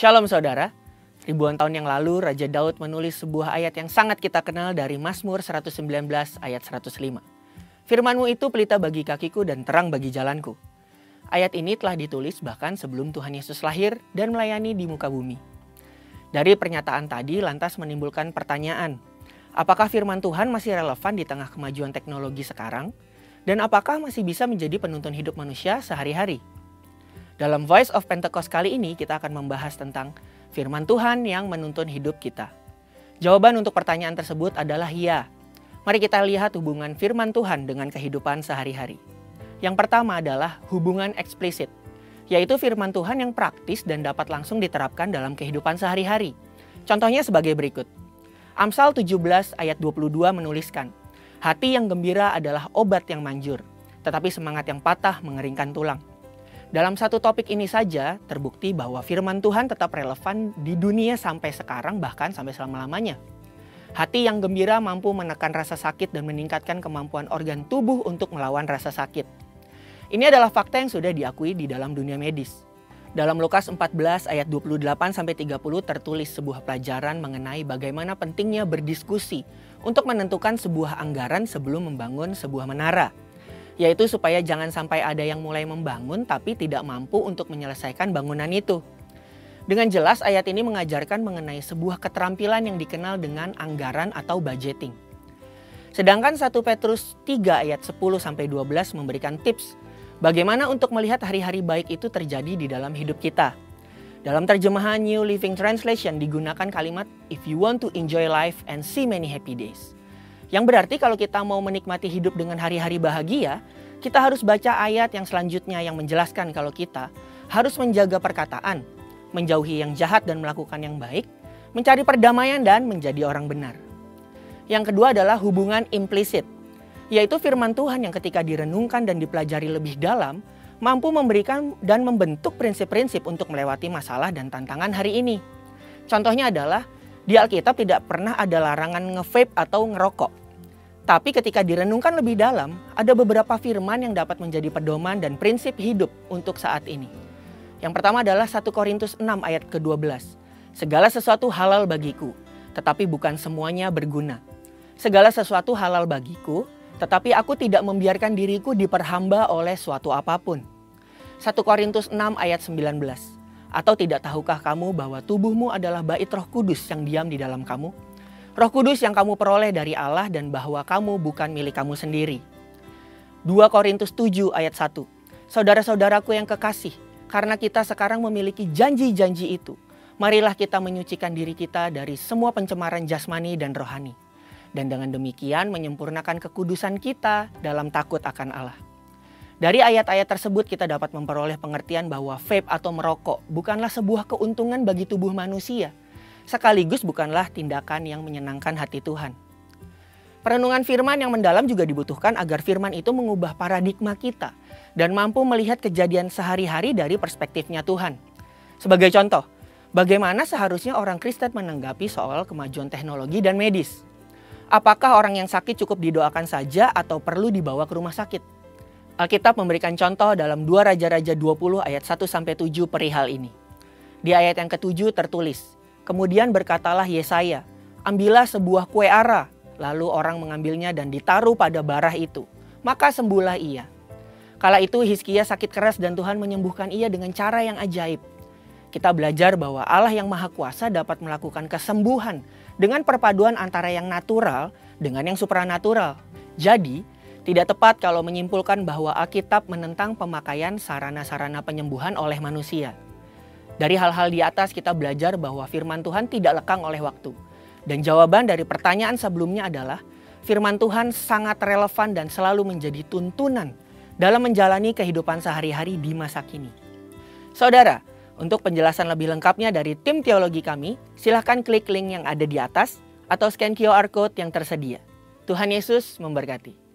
Shalom saudara, ribuan tahun yang lalu Raja Daud menulis sebuah ayat yang sangat kita kenal dari Mazmur 119 ayat 105. Firman-Mu itu pelita bagi kakiku dan terang bagi jalanku. Ayat ini telah ditulis bahkan sebelum Tuhan Yesus lahir dan melayani di muka bumi. Dari pernyataan tadi lantas menimbulkan pertanyaan, apakah firman Tuhan masih relevan di tengah kemajuan teknologi sekarang? Dan apakah masih bisa menjadi penuntun hidup manusia sehari-hari? Dalam Voice of Pentecost kali ini kita akan membahas tentang firman Tuhan yang menuntun hidup kita. Jawaban untuk pertanyaan tersebut adalah ya. Mari kita lihat hubungan firman Tuhan dengan kehidupan sehari-hari. Yang pertama adalah hubungan eksplisit, yaitu firman Tuhan yang praktis dan dapat langsung diterapkan dalam kehidupan sehari-hari. Contohnya sebagai berikut. Amsal 17 ayat 22 menuliskan, hati yang gembira adalah obat yang manjur, tetapi semangat yang patah mengeringkan tulang. Dalam satu topik ini saja terbukti bahwa firman Tuhan tetap relevan di dunia sampai sekarang bahkan sampai selama-lamanya. Hati yang gembira mampu menekan rasa sakit dan meningkatkan kemampuan organ tubuh untuk melawan rasa sakit. Ini adalah fakta yang sudah diakui di dalam dunia medis. Dalam Lukas 14 ayat 28-30 tertulis sebuah pelajaran mengenai bagaimana pentingnya berdiskusi untuk menentukan sebuah anggaran sebelum membangun sebuah menara. Yaitu supaya jangan sampai ada yang mulai membangun tapi tidak mampu untuk menyelesaikan bangunan itu. Dengan jelas ayat ini mengajarkan mengenai sebuah keterampilan yang dikenal dengan anggaran atau budgeting. Sedangkan 1 Petrus 3 ayat 10-12 memberikan tips bagaimana untuk melihat hari-hari baik itu terjadi di dalam hidup kita. Dalam terjemahan New Living Translation digunakan kalimat if you want to enjoy life and see many happy days. Yang berarti kalau kita mau menikmati hidup dengan hari-hari bahagia, kita harus baca ayat yang selanjutnya yang menjelaskan kalau kita harus menjaga perkataan, menjauhi yang jahat dan melakukan yang baik, mencari perdamaian dan menjadi orang benar. Yang kedua adalah hubungan implisit, yaitu firman Tuhan yang ketika direnungkan dan dipelajari lebih dalam, mampu memberikan dan membentuk prinsip-prinsip untuk melewati masalah dan tantangan hari ini. Contohnya adalah, di Alkitab tidak pernah ada larangan nge-vape atau ngerokok. Tapi ketika direnungkan lebih dalam, ada beberapa firman yang dapat menjadi pedoman dan prinsip hidup untuk saat ini. Yang pertama adalah 1 Korintus 6 ayat ke-12. Segala sesuatu halal bagiku, tetapi bukan semuanya berguna. Segala sesuatu halal bagiku, tetapi aku tidak membiarkan diriku diperhamba oleh suatu apapun. 1 Korintus 6 ayat 19. Atau tidak tahukah kamu bahwa tubuhmu adalah bait Roh Kudus yang diam di dalam kamu? Roh Kudus yang kamu peroleh dari Allah dan bahwa kamu bukan milik kamu sendiri. 2 Korintus 7 ayat 1. Saudara-saudaraku yang kekasih, karena kita sekarang memiliki janji-janji itu, marilah kita menyucikan diri kita dari semua pencemaran jasmani dan rohani. Dan dengan demikian menyempurnakan kekudusan kita dalam takut akan Allah. Dari ayat-ayat tersebut kita dapat memperoleh pengertian bahwa vape atau merokok bukanlah sebuah keuntungan bagi tubuh manusia. Sekaligus bukanlah tindakan yang menyenangkan hati Tuhan. Perenungan firman yang mendalam juga dibutuhkan agar firman itu mengubah paradigma kita dan mampu melihat kejadian sehari-hari dari perspektifnya Tuhan. Sebagai contoh, bagaimana seharusnya orang Kristen menanggapi soal kemajuan teknologi dan medis? Apakah orang yang sakit cukup didoakan saja atau perlu dibawa ke rumah sakit? Alkitab memberikan contoh dalam 2 Raja-Raja 20 ayat 1-7 perihal ini. Di ayat yang ke-7 tertulis, kemudian berkatalah Yesaya, ambillah sebuah kue ara, lalu orang mengambilnya dan ditaruh pada barah itu, maka sembuhlah ia. Kala itu Hizkia sakit keras dan Tuhan menyembuhkan ia dengan cara yang ajaib. Kita belajar bahwa Allah yang Maha Kuasa dapat melakukan kesembuhan dengan perpaduan antara yang natural dengan yang supranatural. Jadi, tidak tepat kalau menyimpulkan bahwa Alkitab menentang pemakaian sarana-sarana penyembuhan oleh manusia. Dari hal-hal di atas kita belajar bahwa firman Tuhan tidak lekang oleh waktu. Dan jawaban dari pertanyaan sebelumnya adalah firman Tuhan sangat relevan dan selalu menjadi tuntunan dalam menjalani kehidupan sehari-hari di masa kini. Saudara, untuk penjelasan lebih lengkapnya dari tim teologi kami, silahkan klik link yang ada di atas atau scan QR Code yang tersedia. Tuhan Yesus memberkati.